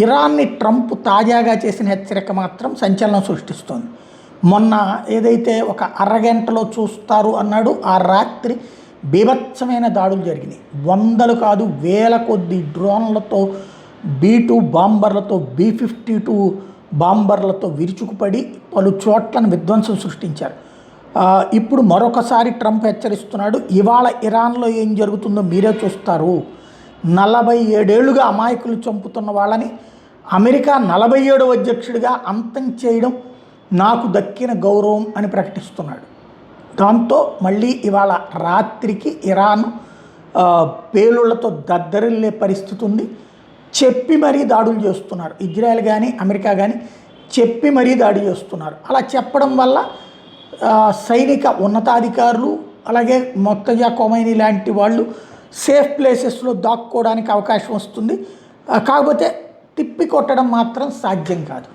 ఇరాన్ని Trump తాజాగా చేసిన హెచ్చరిక మాత్రం సంచలనం సృష్టిస్తోంది. మొన్న ఏదైతే ఒక అరగంటలో చూస్తారు అన్నాడు, ఆ రాత్రి బీభత్సమైన దాడులు జరిగినాయి. వందలు కాదు వేల కొద్ది డ్రోన్లతో, B-2 బాంబర్లతో, B-52 బాంబర్లతో విరుచుకుపడి పలు చోట్లను విధ్వంసం సృష్టించారు. ఇప్పుడు మరొకసారి ట్రంప్ హెచ్చరిస్తున్నాడు, ఇవాళ ఇరాన్లో ఏం జరుగుతుందో మీరే చూస్తారు. 47 ఏళ్లుగా అమాయకులు చంపుతున్న వాళ్ళని అమెరికా 47వ అధ్యక్షుడిగా అంతం చేయడం నాకు దక్కిన గౌరవం అని ప్రకటిస్తున్నాడు. దాంతో మళ్ళీ ఇవాళ రాత్రికి ఇరాన్ పేలుళ్లతో దద్దరిల్లే పరిస్థితి ఉంది. చెప్పి మరీ దాడులు చేస్తున్నారు. ఇజ్రాయెల్ కానీ అమెరికా కానీ చెప్పి మరీ దాడి చేస్తున్నారు. అలా చెప్పడం వల్ల సైనిక ఉన్నతాధికారులు అలాగే మొర్తజా ఖొమైనీ లాంటి వాళ్ళు సేఫ్ ప్లేసెస్లో దాక్కోవడానికి అవకాశం వస్తుంది. కాకపోతే తిప్పి కొట్టడం మాత్రం సాధ్యం కాదు.